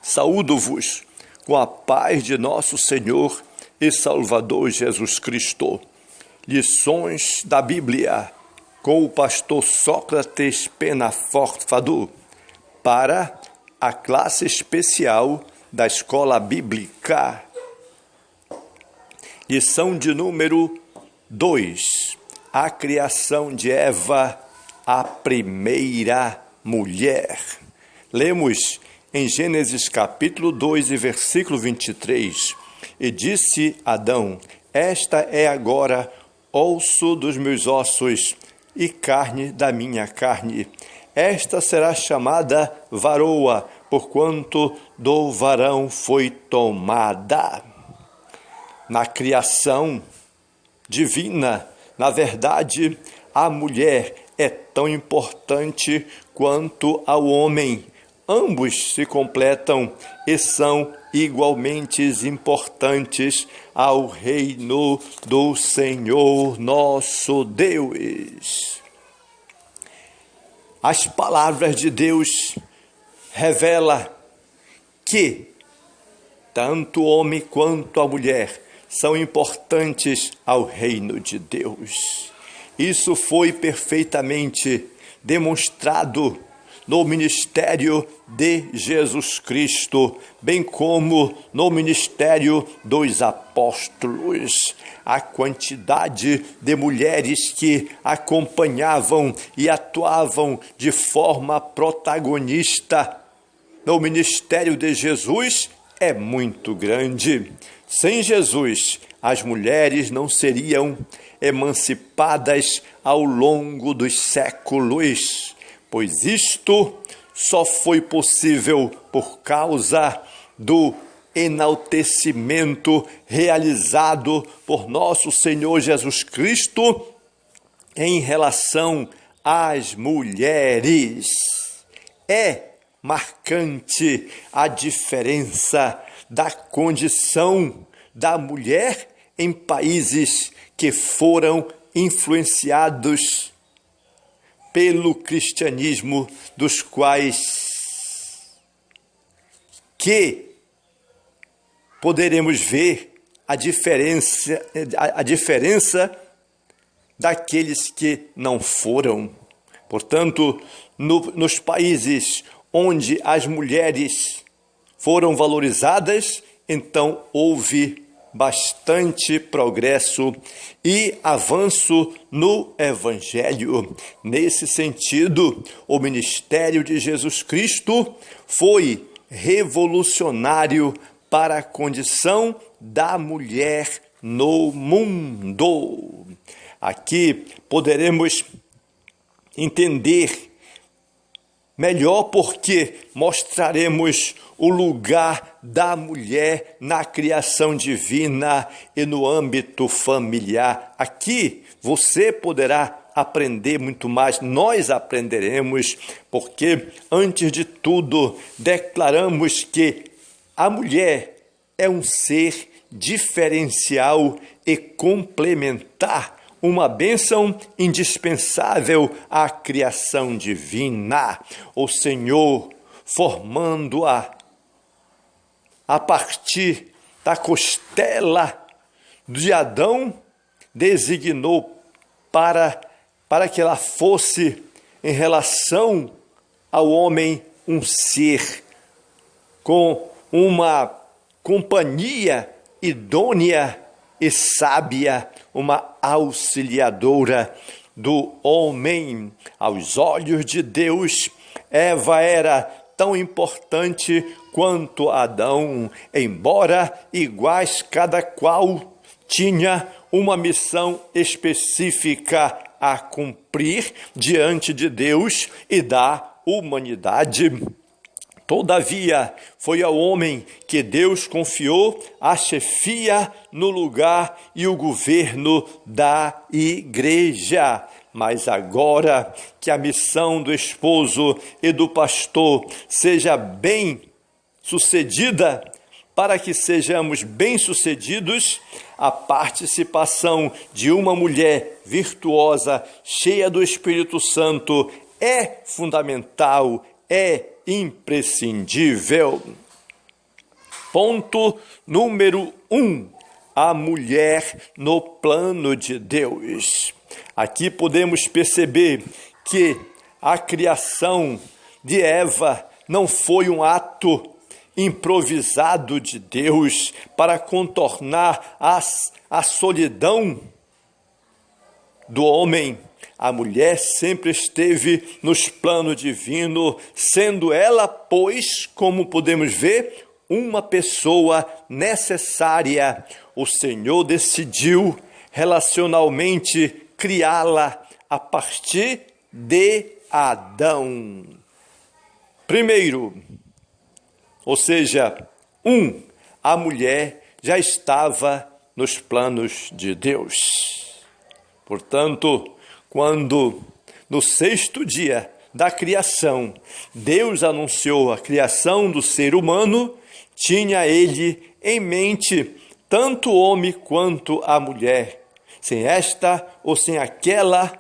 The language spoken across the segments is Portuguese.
Saúdo-vos com a paz de nosso Senhor e Salvador Jesus Cristo. Lições da Bíblia com o pastor Sócrates Penaforte para a classe especial da Escola Bíblica. Lição de número 2. A criação de Eva, a primeira mulher. Lemos em Gênesis capítulo 2 e versículo 23. E disse Adão: esta é agora osso dos meus ossos e carne da minha carne. Esta será chamada varoa, porquanto do varão foi tomada. Na criação divina, na verdade, a mulher é tão importante quanto ao homem. Ambos se completam e são igualmente importantes ao reino do Senhor nosso Deus. As palavras de Deus revelam que tanto o homem quanto a mulher são importantes ao reino de Deus. Isso foi perfeitamente demonstrado no ministério de Jesus Cristo, bem como no ministério dos apóstolos. A quantidade de mulheres que acompanhavam e atuavam de forma protagonista no ministério de Jesus é muito grande. Sem Jesus, as mulheres não seriam emancipadas ao longo dos séculos, pois isto só foi possível por causa do enaltecimento realizado por nosso Senhor Jesus Cristo em relação às mulheres. É marcante a diferença da condição da mulher em países que foram influenciados pelo cristianismo, dos quais que poderemos ver a diferença daqueles que não foram. Portanto, nos países onde as mulheres foram valorizadas, então houve bastante progresso e avanço no Evangelho. Nesse sentido, o ministério de Jesus Cristo foi revolucionário para a condição da mulher no mundo. Aqui poderemos entender melhor porque mostraremos o lugar da mulher na criação divina e no âmbito familiar. Aqui você poderá aprender muito mais, nós aprenderemos, porque antes de tudo declaramos que a mulher é um ser diferencial e complementar, uma bênção indispensável à criação divina. O Senhor, formando-a a partir da costela de Adão, designou para que ela fosse, em relação ao homem, um ser com uma companhia idônea e sábia, uma auxiliadora do homem. Aos olhos de Deus, Eva era tão importante quanto Adão, embora iguais, cada qual tinha uma missão específica a cumprir diante de Deus e da humanidade. Todavia, foi ao homem que Deus confiou a chefia no lugar e o governo da igreja. Mas agora que a missão do esposo e do pastor seja bem sucedida, para que sejamos bem-sucedidos, a participação de uma mulher virtuosa, cheia do Espírito Santo, é fundamental, é imprescindível. Ponto número 1. A mulher no plano de Deus. Aqui podemos perceber que a criação de Eva não foi um ato improvisado de Deus para contornar a solidão do homem. A mulher sempre esteve nos planos divinos, sendo ela, pois, como podemos ver, uma pessoa necessária. O Senhor decidiu relacionalmente criá-la a partir de Adão. Primeiro, ou seja, a mulher já estava nos planos de Deus. Portanto, quando no 6º dia da criação, Deus anunciou a criação do ser humano, tinha ele em mente tanto o homem quanto a mulher. Sem esta ou sem aquela,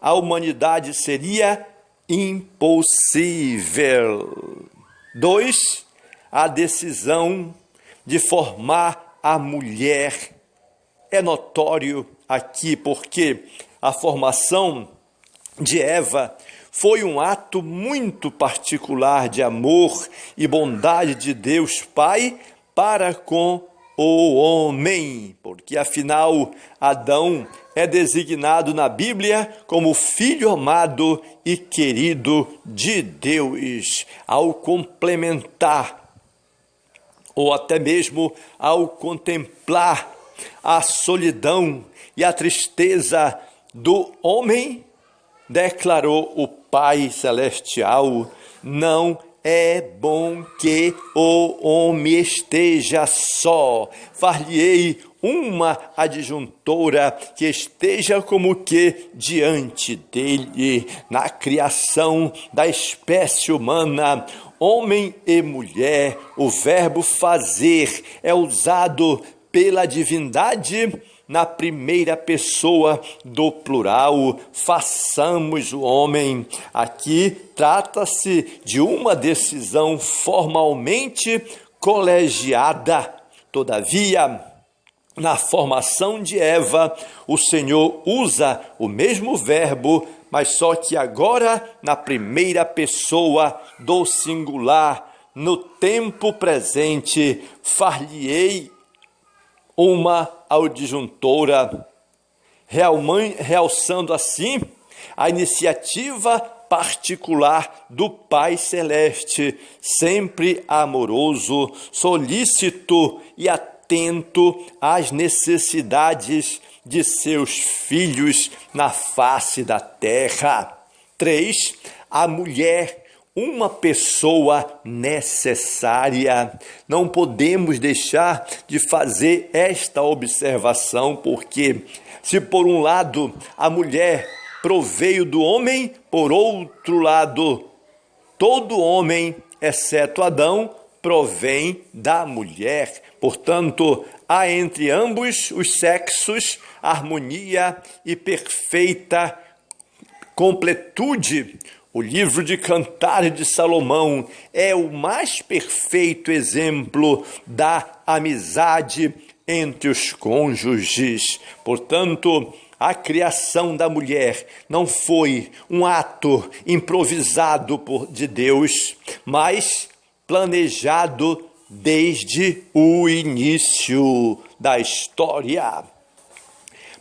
a humanidade seria impossível. 2. A decisão de formar a mulher. É notório aqui porque a formação de Eva foi um ato muito particular de amor e bondade de Deus Pai para com o homem, porque afinal Adão é designado na Bíblia como filho amado e querido de Deus. Ao complementar, ou até mesmo ao contemplar a solidão e a tristeza do homem, declarou o Pai Celestial: não é bom que o homem esteja só. Far-lhe-ei uma adjuntora que esteja como que diante dele. Na criação da espécie humana, homem e mulher, o verbo fazer é usado pela divindade na primeira pessoa do plural, façamos o homem. Aqui trata-se de uma decisão formalmente colegiada. Todavia, na formação de Eva, o Senhor usa o mesmo verbo, mas só que agora na primeira pessoa do singular, no tempo presente, far-lhe-ei uma adjuntora, realçando assim a iniciativa particular do Pai Celeste, sempre amoroso, solícito e atento às necessidades de seus filhos na face da terra. 3. A mulher, uma pessoa necessária. Não podemos deixar de fazer esta observação, porque se por um lado a mulher proveio do homem, por outro lado todo homem, exceto Adão, provém da mulher. Portanto, há entre ambos os sexos harmonia e perfeita completude. O livro de Cantares de Salomão é o mais perfeito exemplo da amizade entre os cônjuges. Portanto, a criação da mulher não foi um ato improvisado de Deus, mas planejado desde o início da história.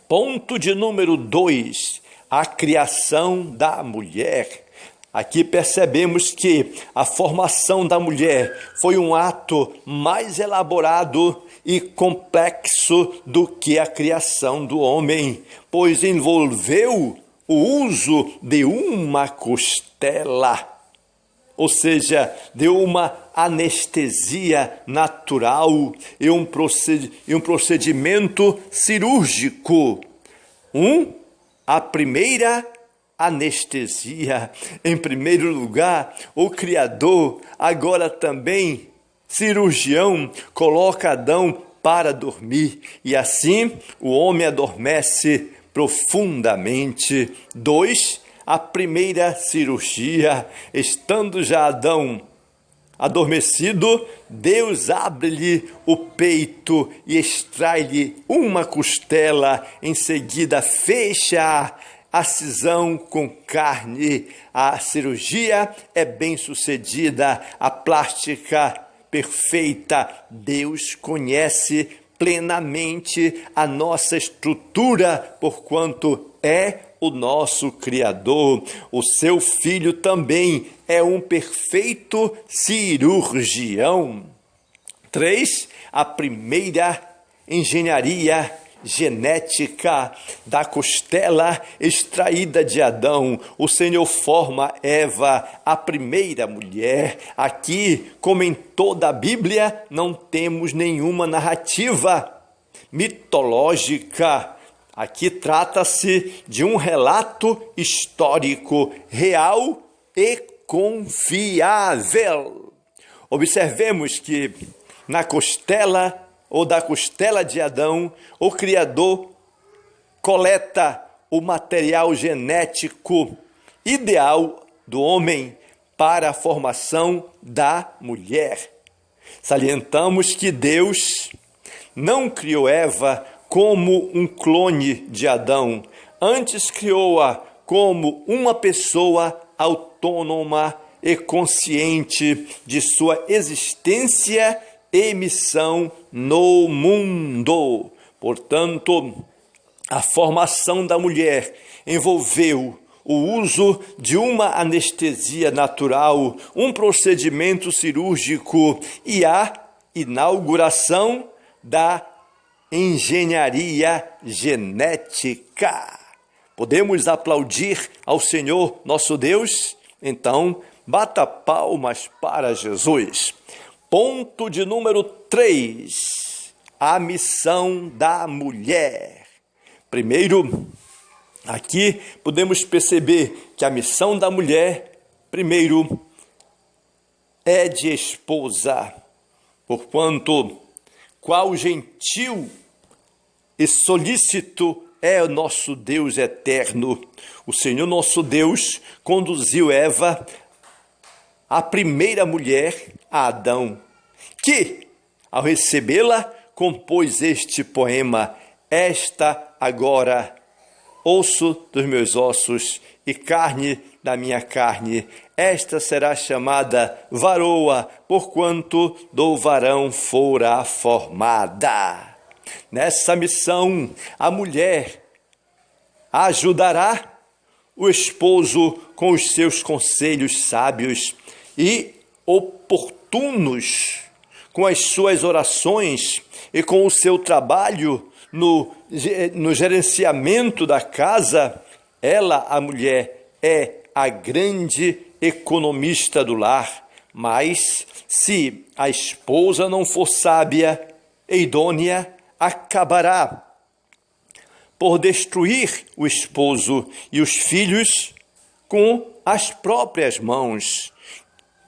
Ponto de número 2, a criação da mulher. Aqui percebemos que a formação da mulher foi um ato mais elaborado e complexo do que a criação do homem, pois envolveu o uso de uma costela, ou seja, de uma anestesia natural e um procedimento cirúrgico. A primeira anestesia. Em primeiro lugar, o Criador, agora também cirurgião, coloca Adão para dormir, e assim o homem adormece profundamente. 2. A primeira cirurgia, estando já Adão adormecido, Deus abre-lhe o peito e extrai-lhe uma costela, em seguida fecha a cisão com carne. A cirurgia é bem sucedida, a plástica perfeita. Deus conhece plenamente a nossa estrutura, porquanto é o nosso Criador. O seu Filho também é um perfeito cirurgião. 3. A primeira engenharia genética da costela extraída de Adão. O Senhor forma Eva, a primeira mulher. Aqui, como em toda a Bíblia, não temos nenhuma narrativa mitológica. Aqui trata-se de um relato histórico, real e confiável. Observemos que na costela ou da costela de Adão, o Criador coleta o material genético ideal do homem para a formação da mulher. Salientamos que Deus não criou Eva como um clone de Adão, antes criou-a como uma pessoa autônoma e consciente de sua existência e missão no mundo. Portanto, a formação da mulher envolveu o uso de uma anestesia natural, um procedimento cirúrgico e a inauguração da engenharia genética. Podemos aplaudir ao Senhor nosso Deus? Então, bata palmas para Jesus. Ponto de número 3, a missão da mulher. Primeiro, aqui podemos perceber que a missão da mulher, primeiro, é de esposa, porquanto qual gentil e solícito é o nosso Deus eterno. O Senhor nosso Deus conduziu Eva, a primeira mulher, a Adão, que, ao recebê-la, compôs este poema: esta agora, osso dos meus ossos e carne da minha carne, esta será chamada varoa, porquanto do varão fora formada. Nessa missão, a mulher ajudará o esposo com os seus conselhos sábios e oportunos, com as suas orações e com o seu trabalho no gerenciamento da casa. Ela, a mulher, é a grande economista do lar. Mas, se a esposa não for sábia e idônea, acabará por destruir o esposo e os filhos com as próprias mãos.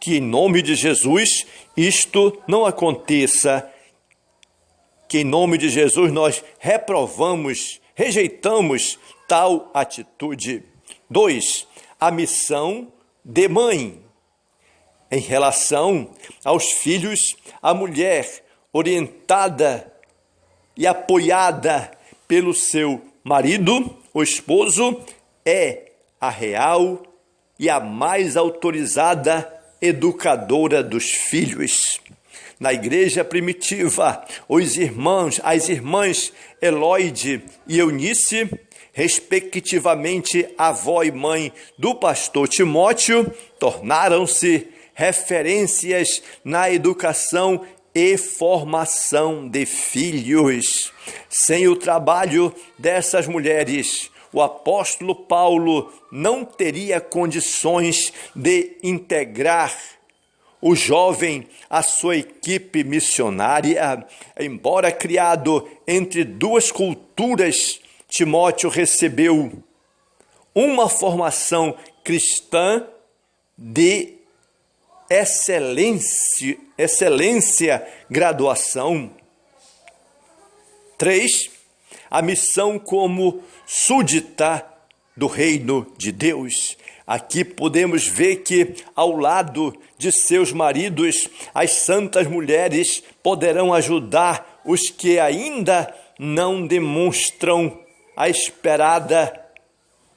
Que em nome de Jesus isto não aconteça, que em nome de Jesus nós reprovamos, rejeitamos tal atitude. 2. A missão de mãe. Em relação aos filhos, a mulher orientada e apoiada pelo seu marido, o esposo, é a real e a mais autorizada educadora dos filhos. Na igreja primitiva, as irmãs Eloide e Eunice, respectivamente avó e mãe do pastor Timóteo, tornaram-se referências na educação e formação de filhos. Sem o trabalho dessas mulheres, o apóstolo Paulo não teria condições de integrar o jovem à sua equipe missionária. Embora criado entre duas culturas, Timóteo recebeu uma formação cristã de excelência, graduação. 3. A missão como súdita do reino de Deus. Aqui podemos ver que, ao lado de seus maridos, as santas mulheres poderão ajudar os que ainda não demonstram a esperada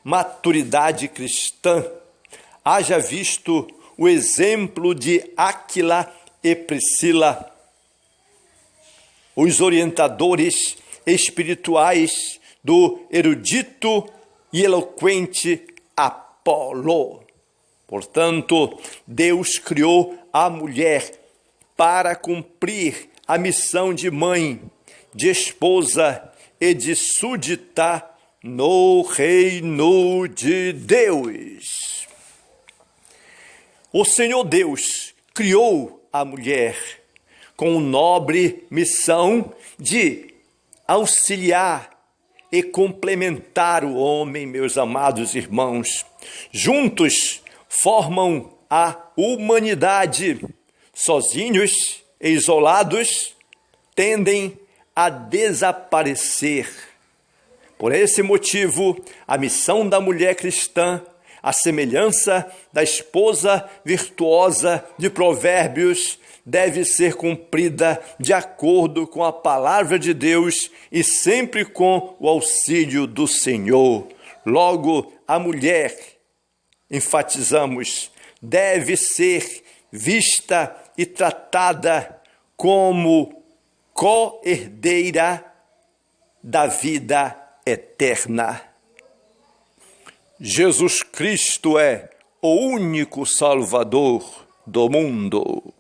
maturidade cristã. Haja visto o exemplo de Áquila e Priscila, os orientadores espirituais do erudito e eloquente Apolo. Portanto, Deus criou a mulher para cumprir a missão de mãe, de esposa e de súdita no reino de Deus. O Senhor Deus criou a mulher com nobre missão de auxiliar e complementar o homem, meus amados irmãos. Juntos formam a humanidade. Sozinhos e isolados tendem a desaparecer. Por esse motivo, a missão da mulher cristã, a semelhança da esposa virtuosa de Provérbios, deve ser cumprida de acordo com a palavra de Deus e sempre com o auxílio do Senhor. Logo, a mulher, enfatizamos, deve ser vista e tratada como co-herdeira da vida eterna. Jesus Cristo é o único Salvador do mundo.